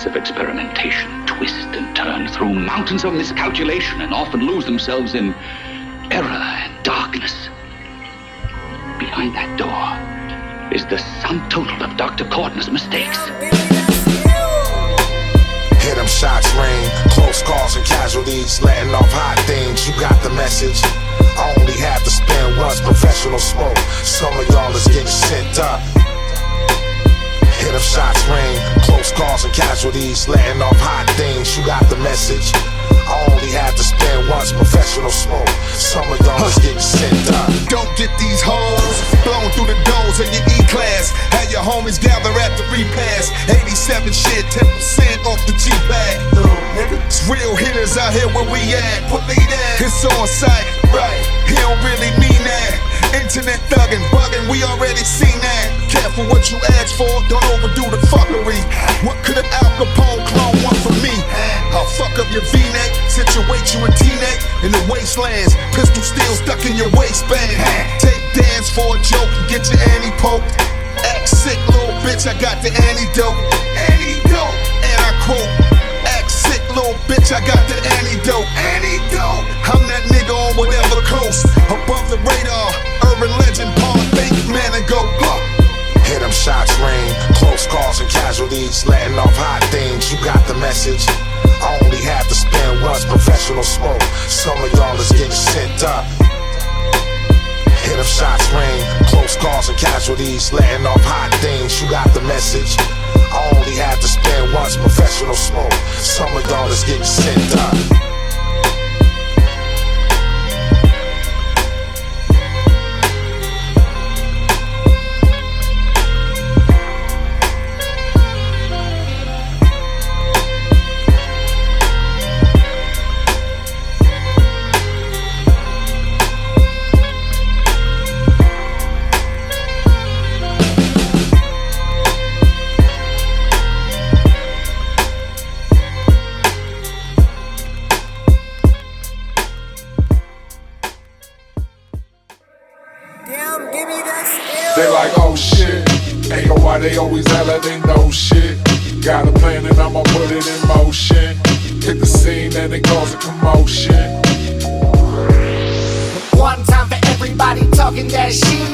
Decades of experimentation twist and turn through mountains of miscalculation and often lose themselves in error and darkness. Behind that door is the sum total of Dr. Cordner's mistakes. Hear them shots ring, close calls and casualties, letting off hot things, you got the message. I only have to spend once, professional smoke, some of y'all is getting sent up. Hear them shots ring, close calls and casualties, letting off hot things, you got the message. I only have to spend once, professional smoke, some of y'all is getting sent up. Don't get these hoes blown through the doors in your E-class. Have your homies gather at the repass. 87 shit, 10% off the G-bag. It's real hitters out here where we at. Believe that, it's on sight, right? He don't really mean that. Internet thuggin', buggin', we already seen that. Careful what you ask for, don't overdo the fuckery. What could an Al Capone clone want from me? I'll fuck up your V-neck, situate you in T-neck in the wastelands. Pistol steel stuck in your waistband. Take dance for a joke and get your annie poked. Act sick, little bitch, I got the antidote. Antidote, and I quote. Act sick, little bitch, I got the antidote. Antidote, I'm that nigga on whatever coast. Above the radar, urban legend, Paul, think man and go. Hear them shots ring, close calls and casualties, letting off hot things, you got the message. I only have to spend once, professional smoke, some of y'all is getting sent up. Hear them shots ring, close calls and casualties, letting off hot things, you got the message. I only have to spend once, professional smoke, some of y'all is getting sent up. They like, oh shit, ain't know why they always act like they know shit. Got a plan and I'ma put it in motion. Hit the scene and it cause a commotion. One time for everybody talking that shit.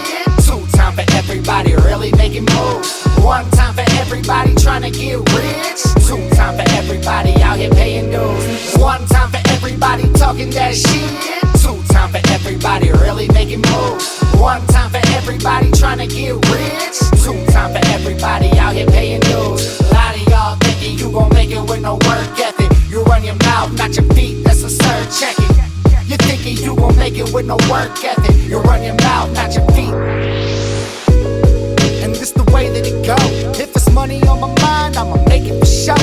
Two time for everybody really making moves. One time for everybody trying to get rich. Two time for everybody out here paying dues. One time for everybody talking that shit. Two time for everybody really making moves. One time for everybody trying to get rich. Two time for everybody out here paying dues. A lot of y'all thinking you gon' make it with no work ethic. You run your mouth, not your feet, that's absurd, check it. You're thinking you gon' make it with no work ethic. You run your mouth, not your feet. And this the way that it go. If it's money on my mind, I'ma make it for show.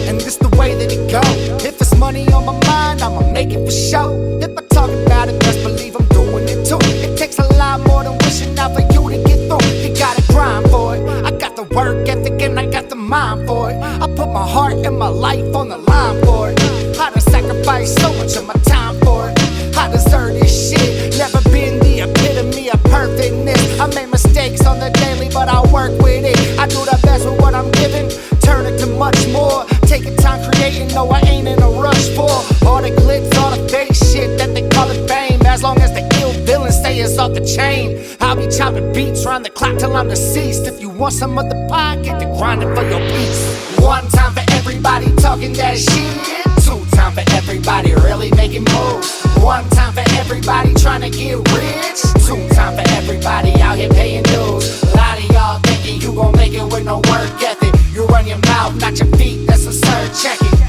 And this the way that it go. If it's money on my mind, I'ma make it for show. If I talk about it, best believe I'm doing it too. It takes a lot more than wishing out for you to get through. You gotta grind for it. I got the work ethic and I got the mind for it. I put my heart and my life on the line for it. I done sacrificed so much of my time for it. I deserve this shit. Never been the epitome of perfectness. I made mistakes on the daily, but I work with it. I do the best with what I'm given, turn it to much more. Taking time creating, no, I ain't in a rush for all the glitz, all the fake shit that they call it fame. As long as the ill villain stays off the chain, I'll be chopping beats round the clock till I'm deceased. If you want some of the pie, get to grinding for your piece. One time for everybody talking that shit. Two time for everybody really making moves. One time for everybody trying to get rich. Two time for everybody out here paying dues. A lot of y'all thinking you gon' make it with no work ethic. You run your mouth, not your feet, that's absurd, check it.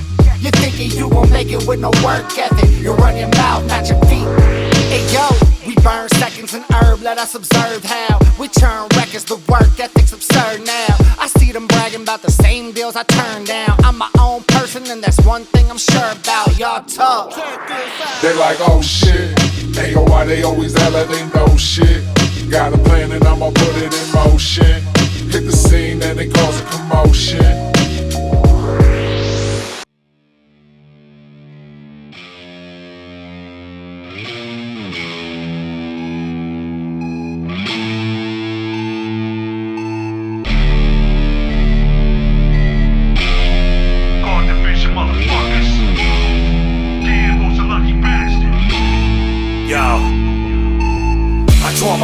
You're thinking you gon' make it with no work ethic. You run your mouth, not your feet. Hey yo, we burn seconds in herb, let us observe how we turn records, the work ethic's absurd now. I see them bragging about the same deals I turned down. I'm my own person and that's one thing I'm sure about. Y'all talk. They like, oh shit, ain't know why they always act like they know shit. Got a plan and I'ma put it in motion. Hit the scene and it cause a commotion.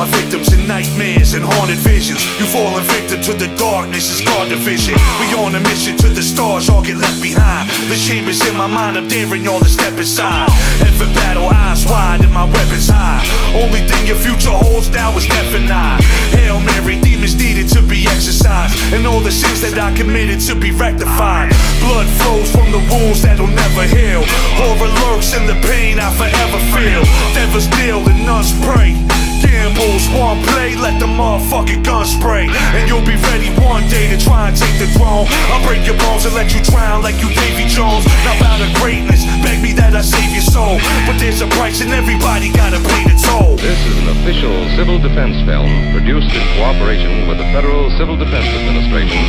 my victims in nightmares and haunted visions. You falling victim to the darkness, it's God division. We on a mission to the stars, all get left behind. The chambers in my mind, I'm daring y'all to step inside. And for battle, eyes wide and my weapons high. Only thing your future holds now is death and I. Hail Mary, demons needed to be exorcised, and all the sins that I committed to be rectified. Blood flows from the wounds that'll never heal. Horror lurks in the pain I forever feel. Devils kneel and nuns pray. Gamblez, one play, let the motherfucking gun spray. And you'll be ready one day to try and take the throne. I'll break your bones and let you drown like you Davy Jones. Not bound to greatness, beg me that I save your soul. But there's a price and everybody gotta pay the toll. This is an official civil defense film produced in cooperation with the Federal Civil Defense Administration.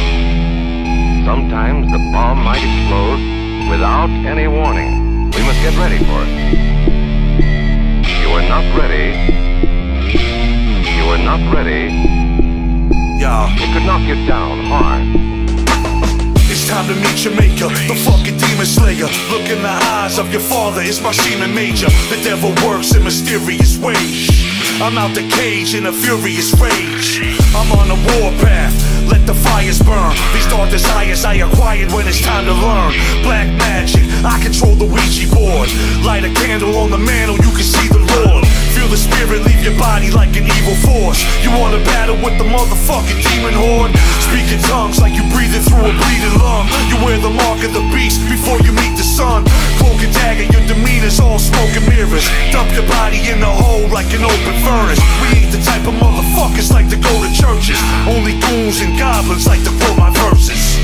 Sometimes the bomb might explode without any warning. We must get ready for it. You are not ready. You are not ready. It could knock you down hard. It's time to meet your maker, the fucking demon slayer. Look in the eyes of your father, it's my semen major. The devil works in mysterious ways. I'm out the cage in a furious rage. I'm on a warpath, let the fires burn. These dark desires I acquired when it's time to learn. Black magic, I control the Ouija board. Light a candle on the mantle, you can see the Lord. Feel the spirit leave your body like an evil force. You wanna battle with the motherfucking demon horde? Speak in tongues like you breathing through a bleeding lung. You wear the mark of the beast before you meet the sun. Cloak and dagger, your demeanor's all smoke and mirrors. Dump your body in the hole like an open furnace. We ain't the type of motherfuckers like to go to churches. Only goons and goblins like to quote my verses.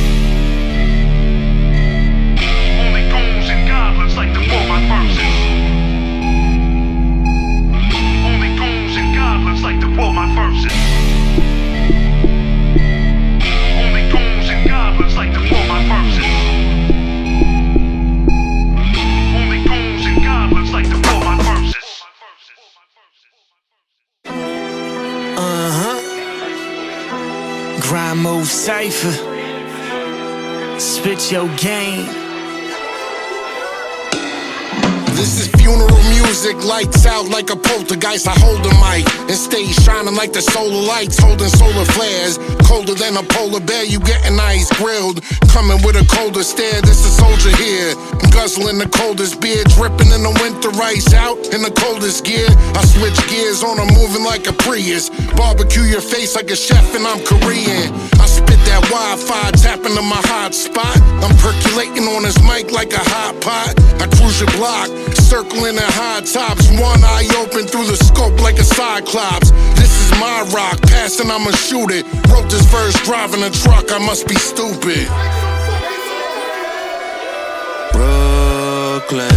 Only goons and goblins like to quote my verses. Like to quote my verses. Only goons and goblins like to quote my verses. Only goons and goblins like to quote my verses. Grind move Cypher. Spit your game. This is funeral music, lights out like a poltergeist. I hold the mic and stay shining like the solar lights, holding solar flares. Colder than a polar bear, you getting ice grilled. Coming with a colder stare, this is soldier here. Guzzling the coldest beer, dripping in the winter ice, out in the coldest gear. I switch gears on, I'm moving like a Prius. Barbecue your face like a chef and I'm Korean. I spit that Wi-Fi, tapping to my hot spot. I'm percolating on this mic like a hot pot. I cruise your block, circling in high tops, one eye open through the scope like a cyclops. This is my rock, passing I'ma shoot it. Wrote this verse driving a truck, I must be stupid. Brooklyn,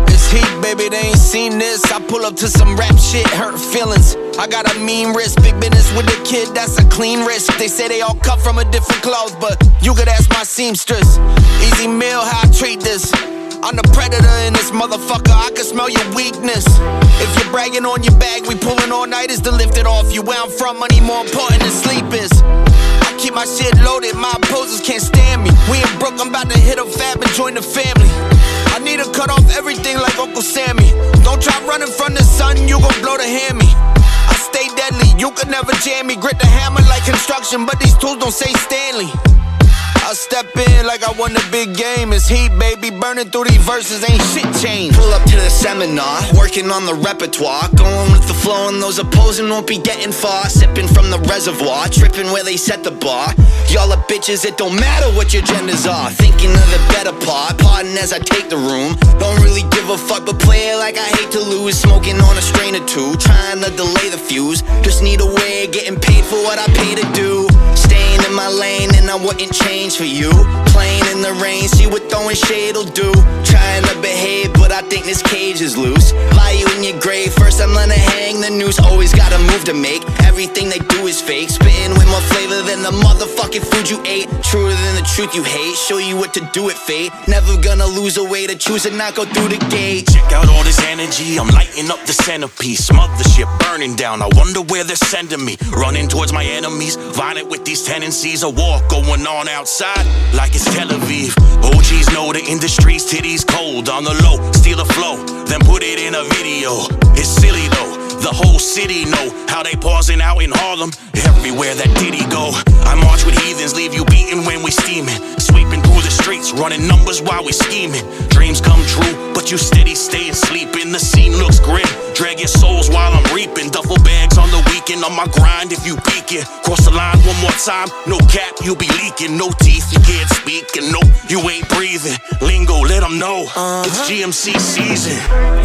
it's heat, baby, they ain't seen this. I pull up to some rap shit, hurt feelings. I got a mean wrist, big business with the kid, that's a clean risk. They say they all cut from a different cloth, but you could ask my seamstress. Easy meal, how I treat this. I'm the predator in this motherfucker, I can smell your weakness. If you're bragging on your bag, we pulling all nighters to lift it off you. Where I'm from, money more important than sleep is. I keep my shit loaded, my opposers can't stand me. We in Brook, I'm about to hit a fab and join the family. I need to cut off everything like Uncle Sammy. Don't try running from the sun, you gon' blow the hammy. I stay deadly, you could never jam me. Grit the hammer like construction, but these tools don't say Stanley. I step in like I won the big game. It's heat, baby, burning through these verses, ain't shit changed. Pull up to the seminar, working on the repertoire. Going with the flow and those opposing won't be getting far. Sipping from the reservoir, tripping where they set the bar. Y'all are bitches, it don't matter what your genders are. Thinking of the better part, pardon as I take the room. Don't really give a fuck, but play it like I hate to lose. Smoking on a strain or two, trying to delay the fuse. Just need a way of getting paid for what I pay to do. Staying in my lane and I wouldn't change for you. Playing in the rain, see what throwing shade'll do. Trying to behave, but I think this cage is loose. Lie you in your grave, first I'm gonna hang the noose. Always got a move to make, everything they do is fake. Spitting with more flavor than the motherfucking food you ate. Truer than the truth you hate, show you what to do at fate. Never gonna lose a way to choose and not go through the gate. Check out all this energy, I'm lighting up the centerpiece. Mothership burning down, I wonder where they're sending me. Running towards my enemies, violent with these tendencies. A war going on outside, like it's Tel Aviv. OGs know the industry's titties cold. On the low, steal the flow, then put it in a video. It's silly though, The whole city know how they pausing out in Harlem. Everywhere that Diddy go, I march with heathens, leave you beating when we steaming. Sweeping through the streets, running numbers while we scheming. Dreams come true, but you steady staying sleeping. The scene looks grim, drag your souls while I'm reaping. Duffel bags on the weekend, on my grind if you peeking. Cross the line one more time, no cap, you be leaking. No teeth, you can't speak, and no, you ain't breathing. Lingo, let them know, it's GMC season.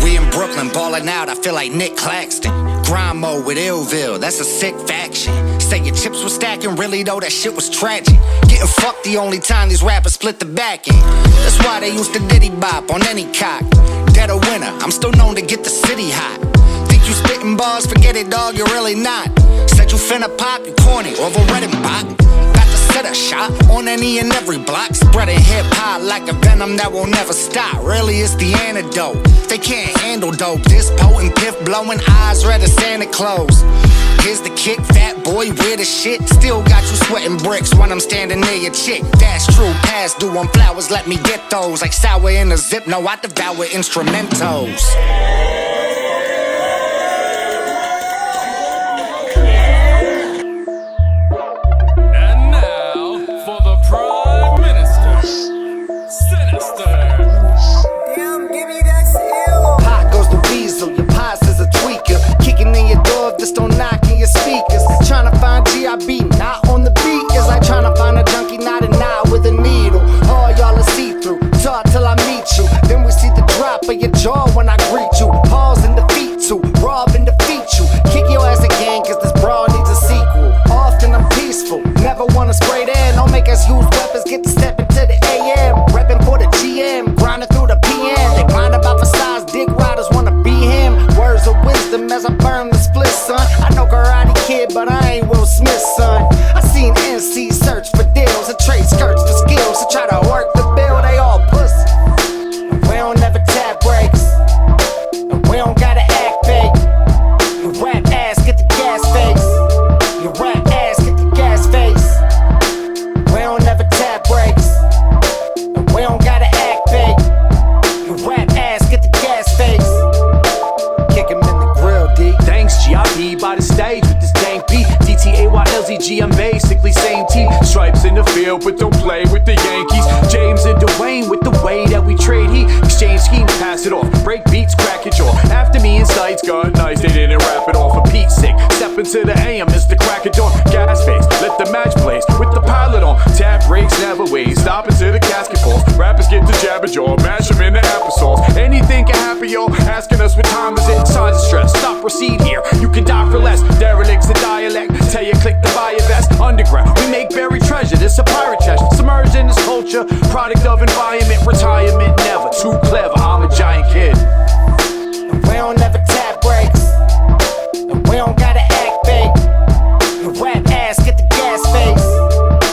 We in Brooklyn ballin' out, I feel like Nick Claxton. Grind mode with iLLViLLE, that's a sick faction. Say your chips was stacking, really though that shit was tragic. Getting fucked the only time these rappers split the back end. That's why they used to diddy bop on any cock. Dead or winner, I'm still known to get the city hot. Think you spitting bars, forget it dog, you're really not. Said you finna pop, you corny, overrated bot. Got to set a shot on any and every block. Spreading hip-hop like a venom that will never stop. Really it's the antidote, they can't handle dope. This potent piff blowing, eyes red as Santa Claus. Here's the kick, fat boy, weird as shit. Still got you sweating bricks when I'm standing near your chick. That's true, past due on flowers, let me get those. Like sour in a zip, no, I devour instrumentals. And now, for the Prime Minister, Sinister. Damn, Gibby, that's ill. Pot goes the weasel, your pops is a tweaker. Kicking in your door, just don't knock in your speakers. Tryna find GIB, not on the beat. It's like tryna find a junkie, not a knot with a needle. All y'all are see-through, talk till I meet you. Then we see the drop of your jaw when I greet you. Pause and defeat you, rob and defeat you. Kick your ass again, cause this brawl needs a sequel. Often I'm peaceful, never wanna spray there. Don't make us use weapons, get to step into the AM. Reppin' for the GM, grinding through the PM. They grind about facades, dick riders wanna be him. Words of wisdom as I burn the split, son. I know Karate Kid, but I ain't Will Smith, son. I seen NC search for deals and trade skirts for skills to try to work the bill. They all pussy. And we don't never tap breaks. And we don't gotta act fake. You rap ass, get the gas face. You rap ass, get the gas face. We don't never tap breaks. And we don't gotta act fake. You rap ass, get the gas face. Kick him in the grill, D. Thanks, GIB by the stage with this dank beat. DTAYLZG, I'm basically same team. Stripes in the field, but don't play with the Yankees. James and Dwayne with the way that we trade heat. Exchange schemes, pass it off. Break beats, crack your jaw. After me and Stites got nice, they didn't wrap it off. For Pete's sake, step into the AM, it's the crack of dawn. Gas face, let the match blaze with the pilot on. Tap breaks, never wait. Stop until the casket falls. Rappers get the jabber jaw, mash them in the applesauce. Anything can happen, yo. Asking us what time is it? Signs of stress. Stop, proceed here. You can die for less. Derelicts and dialect. Tell you click to buy your vest. Underground, we make buried treasure. This a pirate chest. Submerged in this culture. Product of environment. Retirement never. Too clever. I'm a giant kid. And we don't never tap breaks. And we don't gotta act fake. You rap ass, get the gas face.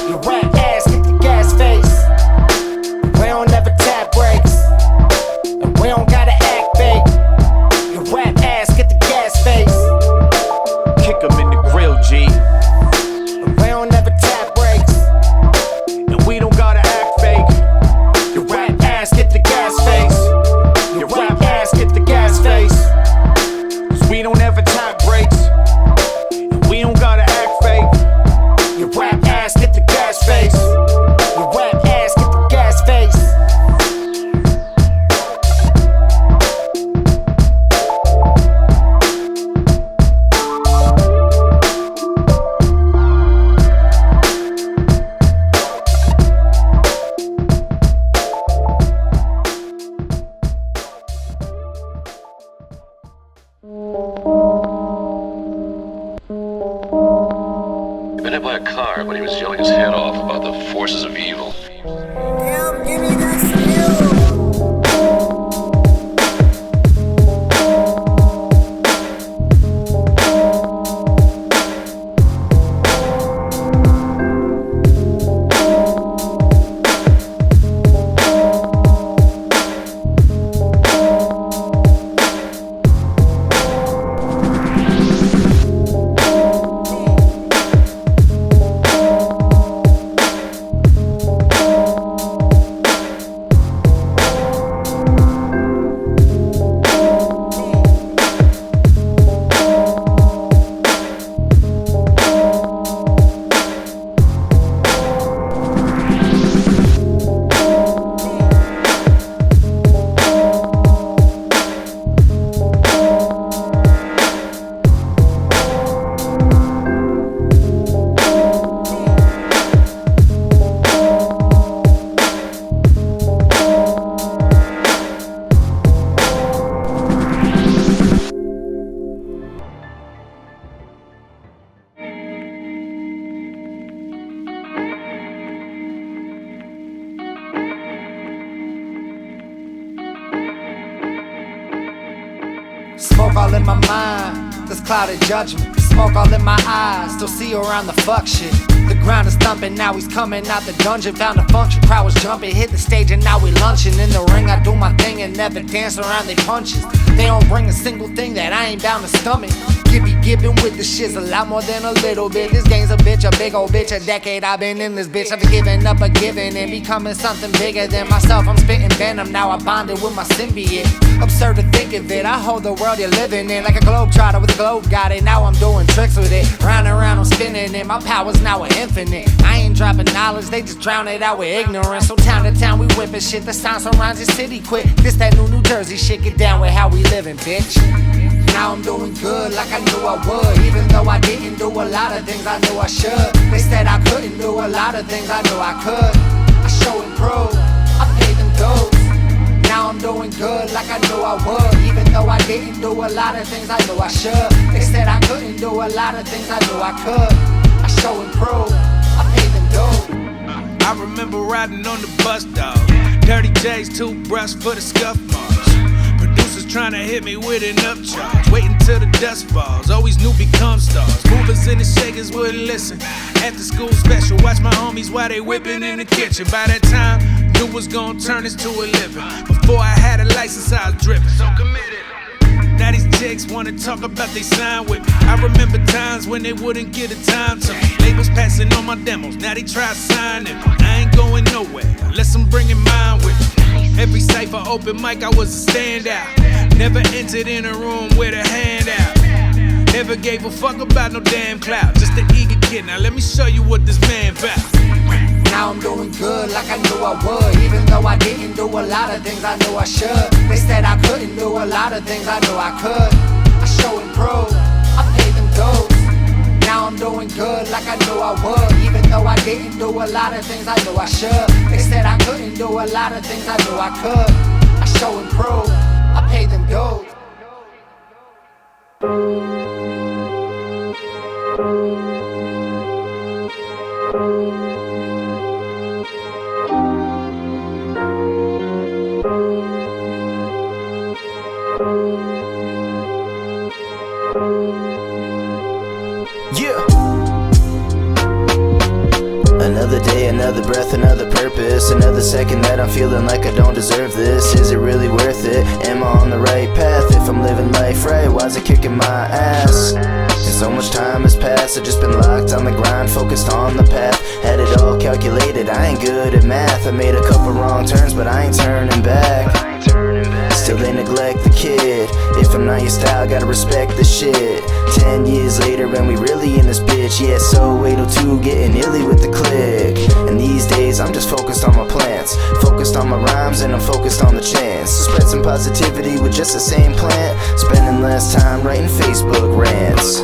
You rap ass, get the gas face. We don't never tap breaks. And we don't gotta act fake. You rap ass, get the gas face. Kick 'em in the grill, G. And we don't never tap breaks. And we don't gotta act fake. You rap ass, get the gas face. You rap ass, get the gas face. 'Cause we don't ever tap breaks. And we don't gotta act fake. You rap ass, get the gas face. You rap ass, get the gas face. He'd been hit by a car, but he was yelling his head off about the forces of evil. Damn, give me that skill. Smoke all in my mind, this clouded judgment. Smoke all in my eyes, still see around the fuck shit. The ground is thumping, now he's coming out the dungeon. Found a function, crowd was jumping, hit the stage and now we lunching. In the ring I do my thing and never dance around they punches. They don't bring a single thing that I ain't bound to stomach. Gibby gibbing with the shit's a lot more than a little bit. This game's a bitch, a big old bitch. A decade I've been in this bitch. I've given up a giving and becoming something bigger than myself. I'm spitting venom, now I bonded with my symbiote. Absurd to think of it, I hold the world you're living in. Like a globetrotter with a globe, got it. Now I'm doing tricks with it. Round and round I'm spinning it, my powers now are infinite. I ain't dropping knowledge, they just drown it out with ignorance. So town to town we whipping shit, the sound surrounds your city quick. This that New Jersey shit, get down with how we living, bitch. Now I'm doing good like I knew I would. Even though I didn't do a lot of things I knew I should. They said I couldn't do a lot of things I knew I could. I show and prove, I paid them dues. Now I'm doing good like I knew I would. Even though I didn't do a lot of things I knew I should. They said I couldn't do a lot of things I knew I could. I show and prove, I paid them dues. I remember riding on the bus, dog. Dirty J's, toothbrush for the scuff marks. Producers trying to hit me with an upcharge. Waiting till the dust falls. Always knew become stars. Movers and the shakers wouldn't listen. After school special, watch my homies while they whipping in the kitchen. By that time, knew was gonna turn this to a living. Before I had a license, I was dripping. So committed. Now these chicks wanna talk about they sign with me. I remember times when they wouldn't get a time to me. Labels passing on my demos, now they try signing me. I ain't going nowhere unless I'm bringing mine with me. Every cypher open mic I was a standout. Never entered in a room with a handout. Never gave a fuck about no damn clout. Just an eager kid, now let me show you what this man about. Now I'm doing good like I knew I would. Even though I didn't do a lot of things I knew I should. They said I couldn't do a lot of things I knew I could. I show and prove, I paid them dues. Now I'm doing good like I knew I would. Even though I didn't do a lot of things I knew I should. They said I couldn't do a lot of things I knew I could. I show and prove, I paid them dues. Yeah. Another day, another breath, another purpose. Another second that I'm feeling like I don't deserve this. Is it really worth it? Am I on the right path? If I'm living life right, why's it kicking my ass? And so much time has passed, I've just been locked on the grind, focused on the path. Had it all calculated, I ain't good at math. I made a couple wrong turns, but I ain't turning back. Still they neglect the kid. If I'm not your style, gotta respect the shit. 10 years later and we really in this bitch. Yeah, so 802 getting illy with the click. And these days I'm just focused on my plans, focused on my rhymes, and I'm focused on the chance to spread some positivity with just the same plant. Spending less time writing Facebook rants.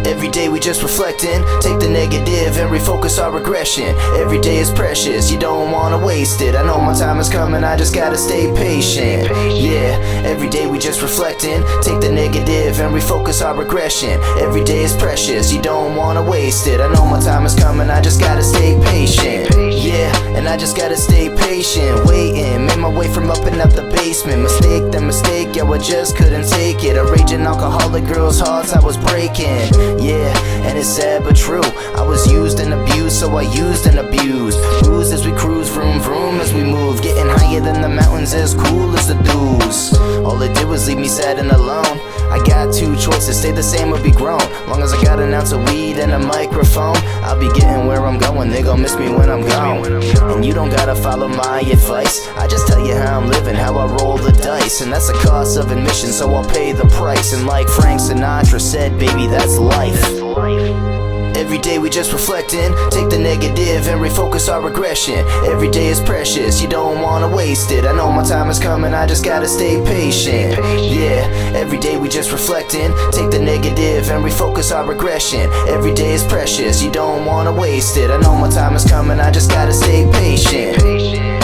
Every day we just reflecting, take the negative and refocus our regression. Every day is precious, you don't wanna waste it. I know my time is coming, I just gotta stay patient. Yeah, every day we just reflecting, take the negative and refocus our regression. Every day is precious, you don't wanna waste it. I know my time is coming, I just gotta stay patient. Yeah, and I just gotta stay patient, waiting. Made my way from up and out the basement. Mistake, then mistake, yo, I just couldn't take it. A raging alcoholic, girl's hearts I was breaking. Yeah, and it's sad but true. I was used and abused, so I used and abused. Bruised as we cruise, vroom vroom as we move. Getting higher than the mountains, as cool as the dews. All it did was leave me sad and alone. I got two choices, stay the same or be grown. Long as I got an ounce of weed and a microphone, I'll be getting where I'm going, they gon' miss me when I'm gone. And you don't gotta follow my advice, I just tell you how I'm living, how I roll the dice. And that's the cost of admission, so I'll pay the price. And like Frank Sinatra said, baby, that's life. Every day we just reflecting, take the negative and refocus our regression. Every day is precious, you don't wanna waste it. I know my time is coming, I just gotta stay patient. Yeah, every day we just reflecting, take the negative and refocus our regression. Every day is precious, you don't wanna waste it. I know my time is coming, I just gotta stay patient.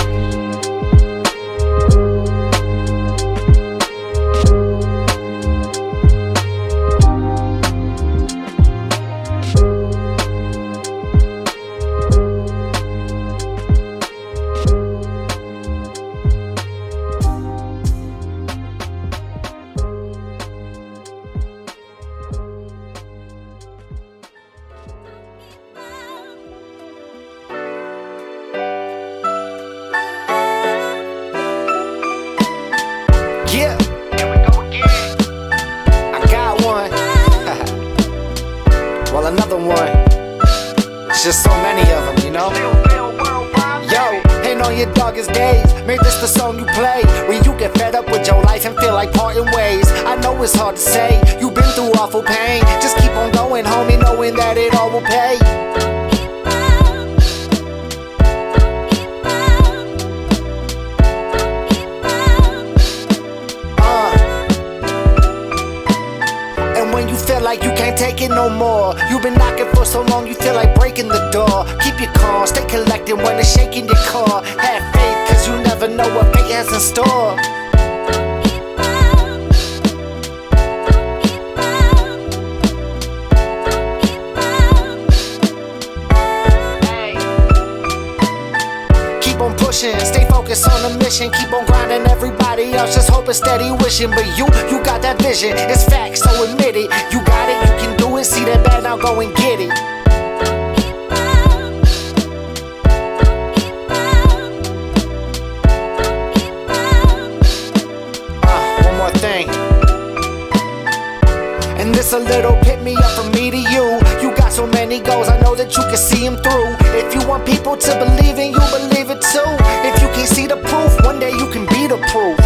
your darkest days. Made this the song you play when you get fed up with your life and feel like parting ways. I know it's hard to say, you've been through awful pain. Just keep on going, homie, knowing that it all will pay. Feel like you can't take it no more. You've been knocking for so long, you feel like breaking the door. Keep your calm, stay collected when it's shaking your core. Have faith, cause you never know what fate has in store. Keep on pushing, stay focused on the mission. Keep on grinding, everybody else just hoping, steady wishing. But you got that vision, it's facts, so admit it. You got it, you can do it, see that bad, now go and get it. One more thing. And this a little pick me up from me to you. You got so many goals, I know that you can see them through. If you want people to believe in you, believe it too. If you can't see the proof, one day you can be the proof.